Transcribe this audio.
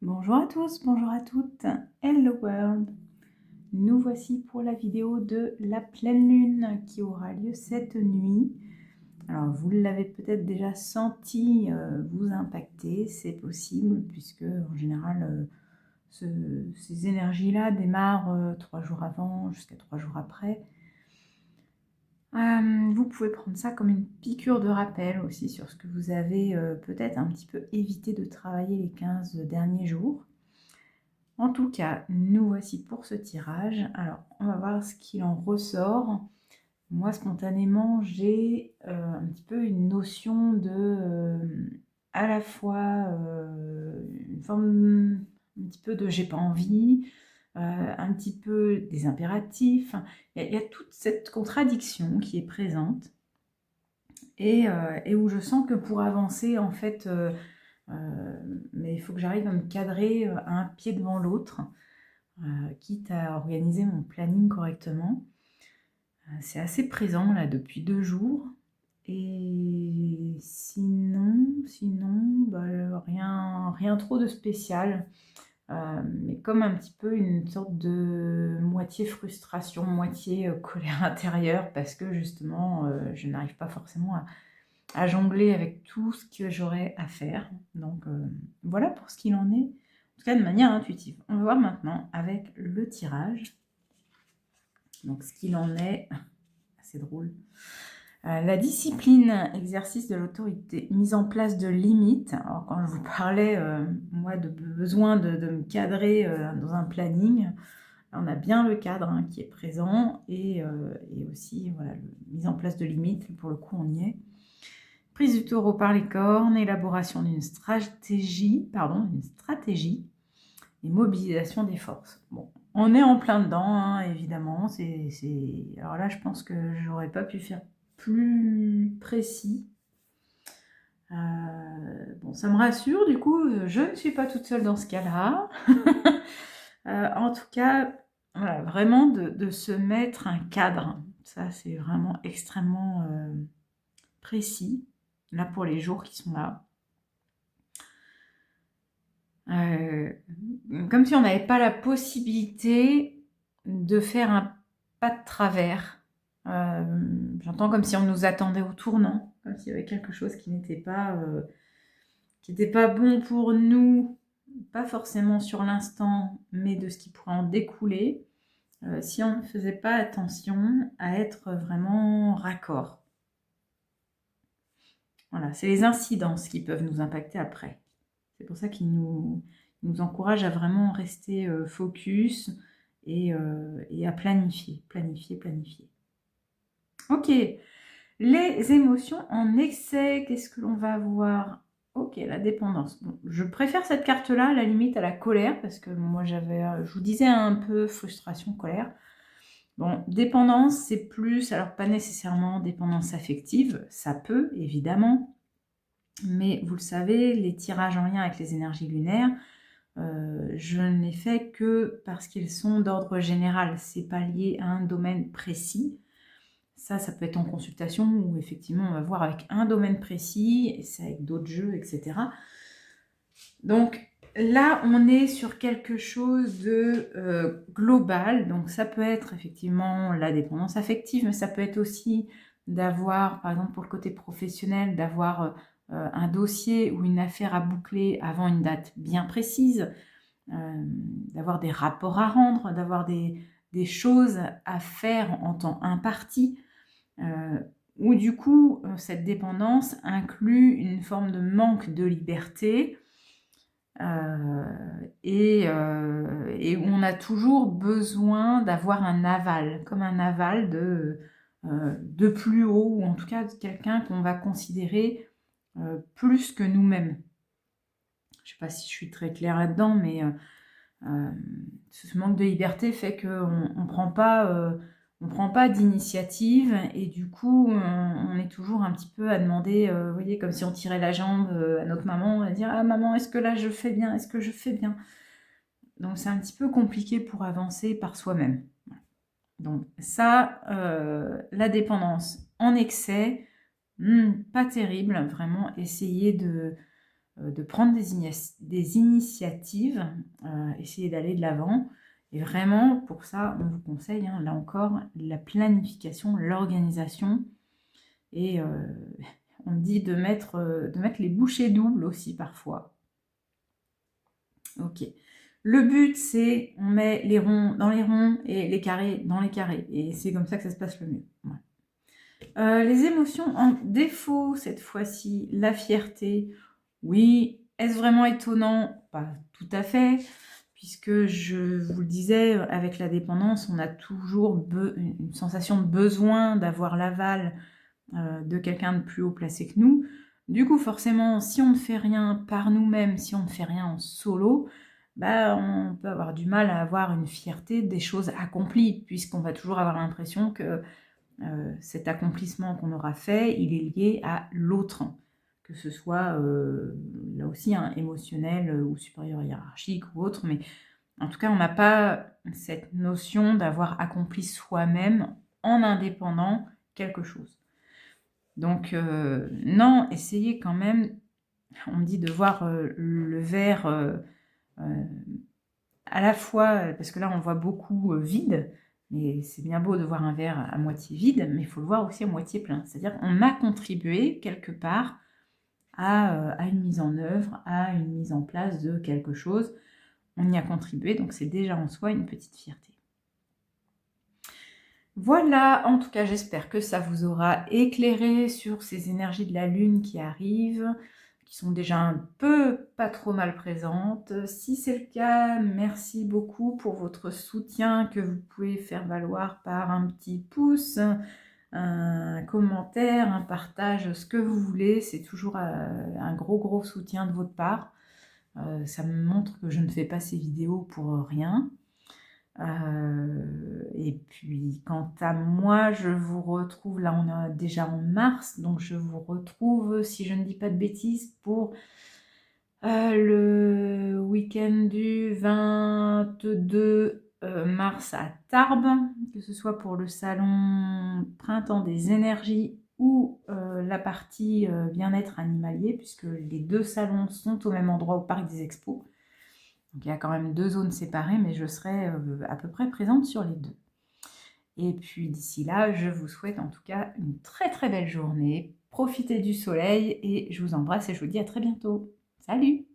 Bonjour à tous, bonjour à toutes, hello world. Nous voici pour la vidéo de la pleine lune qui aura lieu cette nuit. Alors vous l'avez peut-être déjà senti vous impacter, c'est possible puisque en général ces énergies-là démarrent 3 jours avant jusqu'à 3 jours après. Vous pouvez prendre ça comme une piqûre de rappel aussi sur ce que vous avez peut-être un petit peu évité de travailler les 15 derniers jours. En tout cas, nous voici pour ce tirage. Alors, on va voir ce qu'il en ressort. Moi, spontanément, j'ai un petit peu une notion de, à la fois, une forme, un petit peu de j'ai pas envie, un petit peu des impératifs. Il y a toute cette contradiction qui est présente et où je sens que pour avancer, en fait, mais il faut que j'arrive à me cadrer à un pied devant l'autre. Quitte à organiser mon planning correctement. C'est assez présent là depuis 2 jours. Et sinon, bah, rien trop de spécial. Mais comme un petit peu une sorte de moitié frustration, moitié colère intérieure, parce que justement, je n'arrive pas forcément à jongler avec tout ce que j'aurais à faire. Donc voilà pour ce qu'il en est, en tout cas de manière intuitive. On va voir maintenant avec le tirage. Donc ce qu'il en est, assez drôle. La discipline, exercice de l'autorité, mise en place de limites. Alors quand je vous parlais, moi, de besoin de me cadrer dans un planning, on a bien le cadre qui est présent et aussi voilà, mise en place de limites, pour le coup on y est. Prise du taureau par les cornes, élaboration d'une stratégie et mobilisation des forces. Bon, on est en plein dedans, évidemment. Alors là, je pense que j'aurais pas pu faire plus précis. Bon, ça me rassure, du coup, je ne suis pas toute seule dans ce cas-là. En tout cas, voilà, vraiment de se mettre un cadre. Ça, c'est vraiment extrêmement précis, là, pour les jours qui sont là. Comme si on n'avait pas la possibilité de faire un pas de travers. J'entends comme si on nous attendait au tournant, comme s'il y avait quelque chose qui n'était pas bon pour nous, pas forcément sur l'instant, mais de ce qui pourrait en découler, si on ne faisait pas attention à être vraiment raccord. Voilà, c'est les incidences qui peuvent nous impacter après. C'est pour ça qu'il nous encourage à vraiment rester focus et à planifier. Ok, les émotions en excès, qu'est-ce que l'on va avoir? Ok, la dépendance. Bon, je préfère cette carte-là, à la limite, à la colère, parce que moi, je vous disais un peu frustration, colère. Bon, dépendance, c'est plus, alors pas nécessairement dépendance affective, ça peut, évidemment, mais vous le savez, les tirages en lien avec les énergies lunaires, je ne les fais que parce qu'ils sont d'ordre général. C'est pas lié à un domaine précis. Ça peut être en consultation où effectivement on va voir avec un domaine précis, et c'est avec d'autres jeux, etc. Donc là, on est sur quelque chose de global. Donc ça peut être effectivement la dépendance affective, mais ça peut être aussi d'avoir, par exemple pour le côté professionnel, d'avoir un dossier ou une affaire à boucler avant une date bien précise, d'avoir des rapports à rendre, d'avoir des choses à faire en temps imparti, où du coup, cette dépendance inclut une forme de manque de liberté et où on a toujours besoin d'avoir un aval, comme un aval de plus haut, ou en tout cas de quelqu'un qu'on va considérer plus que nous-mêmes. Je ne sais pas si je suis très claire là-dedans, mais ce manque de liberté fait qu'on ne prend pas d'initiative et du coup on est toujours un petit peu à demander, vous voyez, comme si on tirait la jambe à notre maman, à dire « Ah maman, est-ce que là je fais bien? Est-ce que je fais bien ?» Donc c'est un petit peu compliqué pour avancer par soi-même. Donc ça, la dépendance en excès, pas terrible, vraiment essayer de prendre des initiatives, essayer d'aller de l'avant. Et vraiment, pour ça, on vous conseille, hein, là encore, la planification, l'organisation. Et on dit de mettre les bouchées doubles aussi parfois. Ok. Le but, c'est on met les ronds dans les ronds et les carrés dans les carrés. Et c'est comme ça que ça se passe le mieux. Ouais. Les émotions en défaut, cette fois-ci, la fierté. Oui, est-ce vraiment étonnant? Pas tout à fait, puisque je vous le disais, avec la dépendance, on a toujours une sensation de besoin d'avoir l'aval de quelqu'un de plus haut placé que nous. Du coup, forcément, si on ne fait rien par nous-mêmes, si on ne fait rien en solo, bah, on peut avoir du mal à avoir une fierté des choses accomplies, puisqu'on va toujours avoir l'impression que cet accomplissement qu'on aura fait, il est lié à l'autre, que ce soit là aussi émotionnel ou supérieur hiérarchique ou autre, mais en tout cas, on n'a pas cette notion d'avoir accompli soi-même en indépendant quelque chose. Donc, non, essayez quand même, on me dit de voir le verre à la fois, parce que là on voit beaucoup vide, mais c'est bien beau de voir un verre à moitié vide, mais il faut le voir aussi à moitié plein. C'est-à-dire qu'on a contribué quelque part à une mise en œuvre, à une mise en place de quelque chose. On y a contribué, donc c'est déjà en soi une petite fierté. Voilà, en tout cas, j'espère que ça vous aura éclairé sur ces énergies de la Lune qui arrivent, qui sont déjà un peu pas trop mal présentes. Si c'est le cas, merci beaucoup pour votre soutien que vous pouvez faire valoir par un petit pouce, un commentaire, un partage, ce que vous voulez. C'est toujours un gros soutien de votre part. Ça me montre que je ne fais pas ces vidéos pour rien. Et puis, quant à moi, je vous retrouve, là on est déjà en mars, donc je vous retrouve, si je ne dis pas de bêtises, pour le week-end du 22 mars à Tarbes, que ce soit pour le salon Printemps des énergies ou la partie bien-être animalier, puisque les deux salons sont au même endroit au Parc des Expos. Donc il y a quand même 2 zones séparées, mais je serai à peu près présente sur les 2. Et puis d'ici là, je vous souhaite en tout cas une très belle journée. Profitez du soleil et je vous embrasse et je vous dis à très bientôt. Salut!